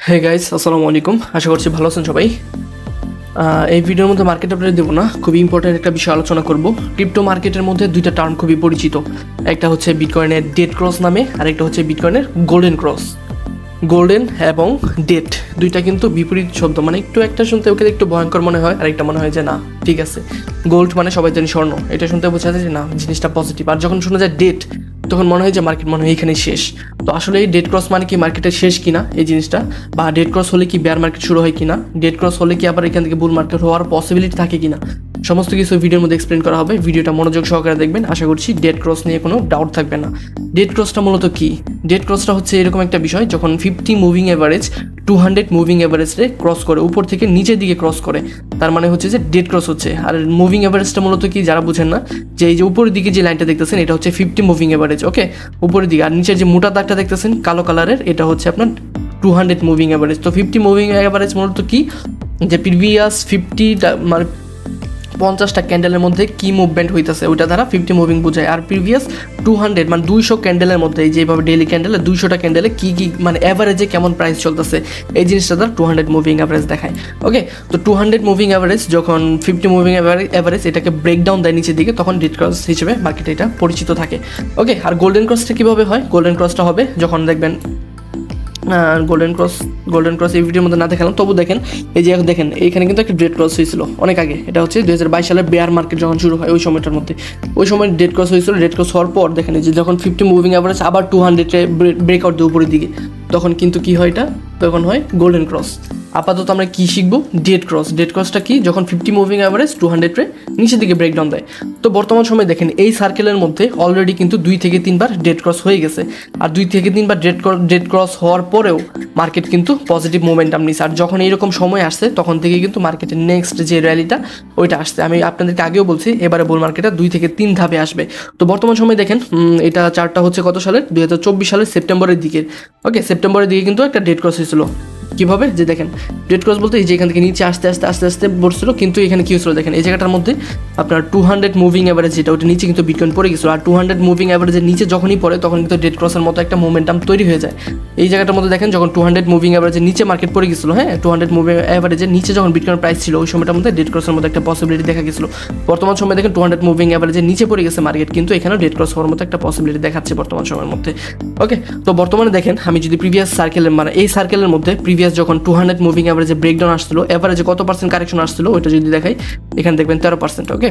Hey guys, আসসালামু আলাইকুম। আশা করছি ভালো আছেন সবাই। এই ভিডিওর মধ্যে মার্কেট আপডেট দেবো না, খুবই ইম্পর্টেন্ট একটা বিষয় আলোচনা করব। ক্রিপ্টো মার্কেটের মধ্যে দুইটা টার্ম খুবই পরিচিত, একটা হচ্ছে বিটকয়েনের ডেড ক্রস নামে, আর একটা হচ্ছে বিটকয়েনের গোল্ডেন ক্রস। গোল্ডেন এবং ডেট দুইটা কিন্তু বিপরীত শব্দ, মানে একটু একটা শুনতে ওকে একটু ভয়ঙ্কর মনে হয়, আর একটা মনে হয় যে না ঠিক আছে। গোল্ড মানে সবাই জানি স্বর্ণ, এটা শুনতে বোঝা যায় যে না জিনিসটা পজিটিভ, আর যখন শোনা যায় ডেট তখন মনে হয় যে মার্কেট মনে হয় এখানেই শেষ। তো আসলে এই ডেড ক্রস মানে কি মার্কেটের শেষ কিনা এই জিনিসটা, বা ডেড ক্রস হলে কি বেয়ার মার্কেট শুরু হয় কিনা, ডেড ক্রস হলে কি আবার এখান থেকে বুল মার্কেট হওয়ার পসিবিলিটি থাকে কিনা, সমস্ত কিছু ভিডিওর মধ্যে এক্সপ্লেন করা হবে। ভিডিওটা মনোযোগ সহকারে দেখবেন, আশা করছি ডেড ক্রস নিয়ে কোনো ডাউট থাকবে না। ডেড ক্রসটা মূলত কি? ডেড ক্রসটা হচ্ছে এরকম একটা বিষয়, যখন 50 মুভিং অ্যাভারেজ 200 মুভিং অ্যাভারেজে ক্রস করে, উপর থেকে নিচের দিকে ক্রস করে, তার মানে হচ্ছে যে ডেড ক্রস হচ্ছে। আর মুভিং অ্যাভারেজটা মূলত কি যারা বুঝেন না, যে এই যে উপরের দিকে যে লাইনটা দেখতেছেন এটা হচ্ছে 50 মুভিং অ্যাভারেজ, ওকে, উপরের দিকে। আর নিচের যে মোটা দাগটা দেখতেছেন কালো কালারের, এটা হচ্ছে আপনার 200 মুভিং অ্যাভারেজ। তো 50 মুভিং অ্যাভারেজ মূলত কি, যে প্রিভিয়াস 50টা মানে 50টা ক্যান্ডেলের মধ্যে কি মুভমেন্ট হইতেছে ওইটা দ্বারা 50 মুভিং বোঝায়। আর প্রিভিয়াস 200 মানে 200 ক্যান্ডেলের মধ্যে, যেভাবে ডেইলি ক্যান্ডেলে 200টা ক্যান্ডেলে কি মানে অ্যাভারেজে কেমন প্রাইস চলতেছে, এই জিনিসটা দ্বারা 200 মুভিং অ্যাভারেজ দেখায়। ওকে, তো 200 মুভিং অ্যাভারেজ যখন 50 মুভিং অ্যাভারেজ এটাকে ব্রেকডাউন দেয় নিচের দিকে, তখন ডেড ক্রস হিসেবে মার্কেটে এটা পরিচিত থাকে। ওকে, আর গোল্ডেন ক্রসটা কীভাবে হয়? গোল্ডেন ক্রসটা হবে যখন দেখবেন গোল্ডেন ক্রস এই ভিডিওর মধ্যে না দেখালাম, তবু দেখেন এই যে দেখেন এইখানে কিন্তু একটা ডেড ক্রস হয়েছিল অনেক আগে। এটা হচ্ছে 2022 সালের বেয়ার মার্কেট যখন শুরু হয় ওই সময়টার মধ্যে, ওই সময় ডেড ক্রস হয়েছিল। ডেড ক্রস হওয়ার পর দেখেন যে যখন 50 মুভিং অ্যাভারেজ আবার 200-এ ব্রেকআউট দিয়ে উপরের দিকে, তখন কিন্তু কি হয়, এটা তখন হয় গোল্ডেন ক্রস। আপাতত আমরা কি শিখবো? Dead cross. ডেড ক্রসটা কি? যখন 50 মুভিং অ্যাভারেজ 200-এ নিচের দিকে ব্রেকডাউন দেয়। তো বর্তমান সময় দেখেন এই সার্কেলের মধ্যে অলরেডি কিন্তু 2 থেকে 3 বার ডেড ক্রস হয়ে গেছে। আর 2 থেকে 3 বার ডেড ক্রস হওয়ার পরেও মার্কেট কিন্তু পজিটিভ মোমেন্টাম নিচ্ছে। আর যখন এইরকম সময় আসছে তখন থেকে কিন্তু মার্কেটের নেক্সট যে র্যালিটা ওইটা আসছে। আমি আপনাদেরকে আগেও বলছি এবারে বুল মার্কেটটা 2 থেকে 3 ধাপে আসবে। তো বর্তমান সময় দেখেন এটা চার্টটা হচ্ছে কত সালের? 2024 সালের সেপ্টেম্বরের দিকে। ওকে, সেপ্টেম্বরের দিকে কিন্তু একটা ডেড ক্রস হয়েছিল। কীভাবে? যে দেখেন ডেড ক্রস বলতে এই যে এখান থেকে নিচে আস্তে আস্তে আস্তে আস্তে পড়ছিল, কিন্তু এখানে কী হয়েছিল দেখেন এই জায়গাটার মধ্যে আপনার 200 মুভিং অ্যাভারেজ যেটা ওটা নিচে কিন্তু বিটকয়েন পড়ে গেছিলো। আর 200 মুভিং অ্যাভারেজের নিচে যখনই পড়ে তখন কিন্তু ডেড ক্রসের মতো একটা মোমেন্টাম তৈরি হয়ে যায়। এই জায়গাটার মধ্যে দেখেন যখন 200 মুভিং অ্যাভারেজের নিচে মার্কেট পড়ে গেছিলো, হ্যাঁ, 200 মুভিং অ্যাভারেজের নিচে যখন বিটকয়েন প্রাইস ছিল ওই সময়টার মধ্যে ডেড ক্রসের মতো একটা পসিবিলিটি দেখা গেছিলো। বর্তমান সময় দেখেন 200 মুভিং অ্যাভারেজের নিচে পড়ে গেছে মার্কেট, কিন্তু এখানেও ডেড ক্রস হওয়ার মতো একটা পসিবিলিটি দেখাচ্ছে বর্তমান সময়ের মধ্যে। ওকে, তো বর্তমানে দেখেন আমি যদি প্রিভিয়াস সার্কেলের মানে এই সার্কেলের মধ্যে প্রিভিয়াস যখন 200 মুভিং অ্যাভারেজে ব্রেকডাউন আসছিল, অ্যাভারেজে কত পার্সেন্ট কারেকশন আসছিল ওইটা যদি দেখাই, এখানে দেখবেন 13%। ওকে,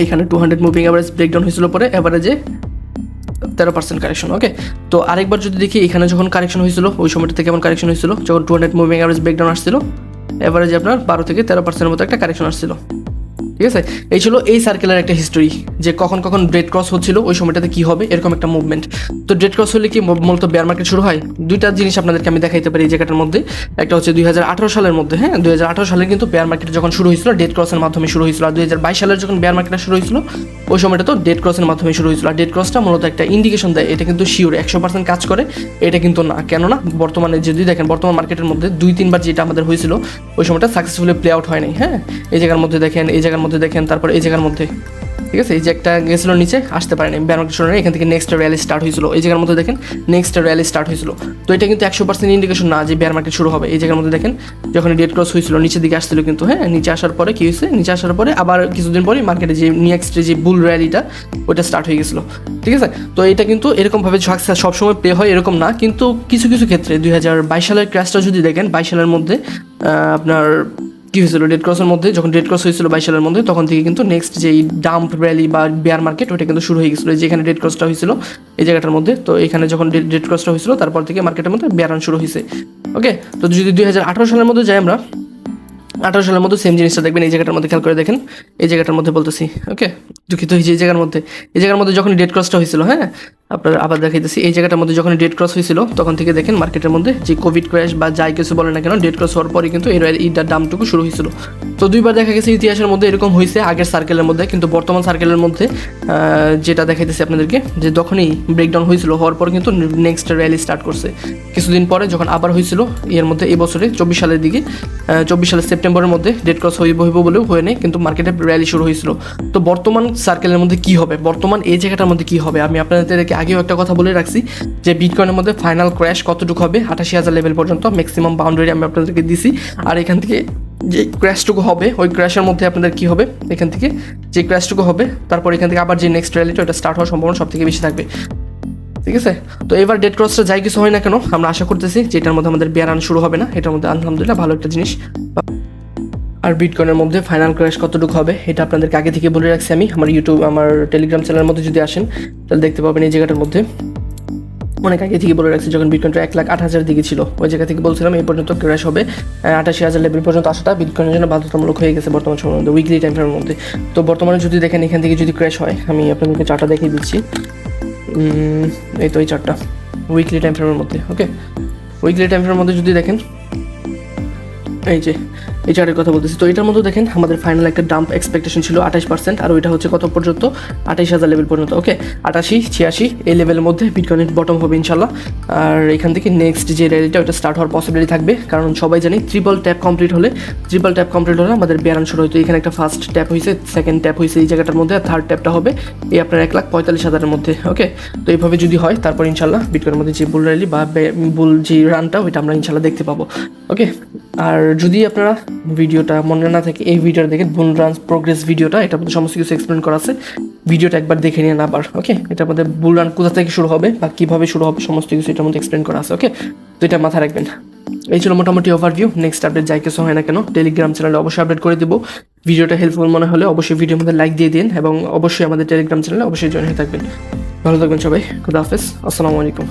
এইখানে 200 মুভিং অ্যাভারেজ ব্রেকডাউন হয়েছিল, পরে অ্যাভারেজে 13% কারেকশন। ওকে, তো আরেকবার যদি দেখি এখানে যখন কারেকশন হয়েছিল ওই সময়টা থেকে কেমন কারেকশন হয়েছিল, যখন 200 মুভিং অ্যাভারেজ ব্রেকডাউন আসছিল অ্যাভারেজে আপনার 12 থেকে 13%-এর মতো একটা কারেকশন আসছিল। ঠিক আছে, এই ছিল এই সার্কেলের একটা হিস্টোরি, যে কখন কখন ডেড ক্রস হচ্ছিল ওই সময়টাতে কী হবে এরকম একটা মুভমেন্ট। তো ডেড ক্রস হলে কি মূলত বেয়ার মার্কেট শুরু হয়? দুইটা জিনিস আপনাদেরকে আমি দেখাইতে পারি এই জায়গাটার মধ্যে। একটা হচ্ছে 2018 সালের মধ্যে, হ্যাঁ, 2018 সালে কিন্তু বেয়ার মার্কেট যখন শুরু হয়েছিল ডেড ক্রসের মাধ্যমে শুরু হয়েছিল। আর 2022 সালের যখন বেয়ার মার্কেটটা শুরু হয়েছিল ওই সময়টা তো ডেড ক্রসের মাধ্যমে শুরু হয়েছিল। আর ডেড ক্রসটা মূলত একটা ইন্ডিকেশন দেয়, এটা কিন্তু শিওর 100% কাজ করে এটা কিন্তু না। কেননা বর্তমানে যদি দেখেন বর্তমান মার্কেটের মধ্যে 2-3 বার যেটা আমাদের হয়েছিল ওই সময়টা সাকসেসফুলি প্লে আউট হয় নাই। হ্যাঁ, এই জায়গার মধ্যে দেখেন, এই জায়গার মধ্যে দেখেন, তারপর এই জায়গার মধ্যে, ঠিক আছে, এই যে একটা গেছিলো নিচে আসতে পারেনি, বেয়ার মার্কেট শুরু নেই, এখান থেকে নেক্সট র্যালি স্টার্ট হয়েছিল। এই জায়গার মধ্যে দেখেন নেক্সট র্যালি স্টার্ট হয়েছিল। তো এটা কিন্তু 100% ইন্ডিকেশন না যে বেয়ার মার্কেট শুরু হবে। এই জায়গার মধ্যে দেখেন যখন ডেড ক্রস হয়েছিল নিচের দিকে আসছিল, কিন্তু হ্যাঁ নিচে আসার পরে কী হয়েছে, নিচে আসার পরে আবার কিছুদিন পরে মার্কেটে যে নেক্সট যে বুল র্যালিটা ওইটা স্টার্ট হয়ে গেছিলো। ঠিক আছে, তো এটা কিন্তু এরকমভাবে সবসময় প্লে হয় এরকম না, কিন্তু কিছু কিছু ক্ষেত্রে 2022 সালের ক্র্যাশটা যদি দেখেন 22 সালের মধ্যে আপনার কী হয়েছিল ডেড ক্রসের মধ্যে, যখন ডেড ক্রস হয়েছিল 22 সালের মধ্যে তখন থেকে কিন্তু নেক্সট যেই ডাম্প র্যালি বা বেয়ার মার্কেট ওটা কিন্তু শুরু হয়ে গেছিলো। যেখানে ডেড ক্রসটা হয়েছিল এই জায়গাটার মধ্যে, তো এখানে যখন ডেড ক্রসটা হয়েছিল তারপর থেকে মার্কেটের মধ্যে বেয়ার রান শুরু হয়েছে। ওকে, তো যদি 2018 সালের মধ্যে যাই আমরা, 18 সালের মধ্যে সেম জিনিসটা দেখবেন এই জায়গাটার মধ্যে খেয়াল করে দেখেন, এই জায়গাটার মধ্যে বলতেছি। ওকে, দুঃখিত হয়েছে, এই জায়গার মধ্যে যখন ডেড ক্রসটা হয়েছিল, হ্যাঁ আপনার আবার দেখাইতেছি, এই জায়গাটার মধ্যে যখন ডেড ক্রস হয়েছিল তখন থেকে দেখেন মার্কেটের মধ্যে যে কোভিড ক্র্যাশ বা যাই কিছু বলে না কেন ডেড ক্রস হওয়ার পরে কিন্তু এইটার দামটুকু শুরু হয়েছিল। তো দুইবার দেখা গেছে ইতিহাসের মধ্যে এরকম হয়েছে আগের সার্কেলের মধ্যে, কিন্তু বর্তমান সার্কেলের মধ্যে যেটা দেখাইতেছি আপনাদেরকে, যে যখনই ব্রেকডাউন হয়েছিল হওয়ার পর কিন্তু নেক্সট র্যালি স্টার্ট করছে কিছুদিন পরে, যখন আবার হয়েছিল এর মধ্যে এই বছরে 24 সালের দিকে, 24 সালের সেপ্টেম্বরের মধ্যে ডেড ক্রস হইব বলেও হয়ে নেই, কিন্তু মার্কেটে র্যালি শুরু হয়েছিল। তো বর্তমান সার্কেলের মধ্যে কী হবে, বর্তমান এই জায়গাটার মধ্যে কী হবে আমি আপনাদেরকে আগেও একটা কথা বলে রাখছি যে বিটকয়েনের মধ্যে ফাইনাল ক্র্যাশ কতটুকু হবে 88,000 লেভেল পর্যন্ত ম্যাক্সিমাম বাউন্ডারি আমি আপনাদেরকে দিছি। আর এখান থেকে যে ক্র্যাশটুকু হবে ওই ক্র্যাশের মধ্যে আপনাদের কী হবে, এখান থেকে যে ক্র্যাশটুকু হবে তারপর এখান থেকে আবার যে নেক্সট র্যালিটা ওটা স্টার্ট হওয়ার সম্ভাবনা সব থেকে বেশি থাকবে। ঠিক আছে, তো এবার ডেড ক্রসটা যাই কিছু হয় না কেন আমরা আশা করতেছি যে এটার মধ্যে আমাদের বেয়ার রান শুরু হবে না, এটার মধ্যে আলহামদুলিল্লাহ ভালো একটা জিনিস। আর বিটকয়েনের মধ্যে ফাইনাল ক্র্যাশ কতটুকু হবে এটা আপনাদেরকে আগে থেকে বলে রাখছি আমি। আমার ইউটিউব আমার টেলিগ্রাম চ্যানেলের মধ্যে যদি আসেন তাহলে দেখতে পাবেন এই জায়গাটার মধ্যে অনেক আগে থেকে বলে রাখছি, যখন বিটকয়েনটা 1,08,000 দিকে ছিল ওই জায়গা থেকে বলছিলাম এই পর্যন্ত ক্র্যাশ হবে 88,000 লেভেল পর্যন্ত আসাটা বিটকয়েনের জন্য বাধ্যতামূলক হয়ে গেছে বর্তমান সময়ের মধ্যে উইকলি টাইম ফ্রেমের মধ্যে। তো বর্তমানে যদি দেখেন এখান থেকে যদি ক্র্যাশ হয়, আমি আপনাদেরকে চার্টটা দেখিয়ে দিচ্ছি, এই তো এই চার্টটা উইকলি টাইম ফ্রেমের মধ্যে। ওকে, উইকলি টাইম ফ্রেমের মধ্যে যদি দেখেন এই যে এই চার্টের কথা বলতেছি, তো এটার মধ্যে দেখেন আমাদের ফাইনাল একটা ডাম্প এক্সপেকটেশন ছিল 28%, আর ওইটা হচ্ছে কত পর্যন্ত 28,000 লেভেল পর্যন্ত। ওকে, 88, 86 এই লেভেলের মধ্যে বিটকয়েনের বটম হবে ইনশাল্লাহ। আর এখান থেকে নেক্সট যে র্যালিটা ওটা স্টার্ট হওয়ার পসিবিলিটি থাকবে, কারণ সবাই জানি ট্রিপল ট্যাপ কমপ্লিট হলে আমাদের বেয়ারান শুরু হয়তো। এখানে একটা ফার্স্ট ট্যাপ হয়েছে, সেকেন্ড ট্যাপ হয়েছে এই জায়গাটার মধ্যে, আর থার্ড ট্যাপটা হবে এই আপনার 1,45,000-এর মধ্যে। ওকে, তো এইভাবে যদি হয় তারপর ইনশাল্লাহ বিটকয়েনের মধ্যে যে বুল র্যালি বা বুল যে রানটা ওইটা আমরা ইনশাল্লাহ দেখতে পাবো। ওকে, আর যদি আপনারা ভিডিওটা মনে না থাকে এই ভিডিওটা দেখেন বুল রান প্রোগ্রেস ভিডিওটা, এটার মধ্যে সমস্ত কিছু এক্সপ্লেন করা আছে, ভিডিওটা একবার দেখে নিন আবার। ওকে, এটার মধ্যে বুল রান কোথা থেকে শুরু হবে বা কীভাবে শুরু হবে সমস্ত কিছু এটার মধ্যে এক্সপ্লেন করা আছে। ওকে, তো এটা মাথায় রাখবেন। এই ছিল মোটামুটি ওভারভিউ। নেক্সট আপডেট যাই কিছু হয় না কেন টেলিগ্রাম চ্যানেলে অবশ্যই আপডেট করে দেবো। ভিডিওটা হেল্পফুল মনে হলে অবশ্যই ভিডিওর মধ্যে লাইক দিয়ে দিন এবং অবশ্যই আমাদের টেলিগ্রাম চ্যানেলে অবশ্যই জয়েন হয়ে থাকবেন। ভালো থাকবেন সবাই, খুদা হাফেজ, আসসালামু আলাইকুম।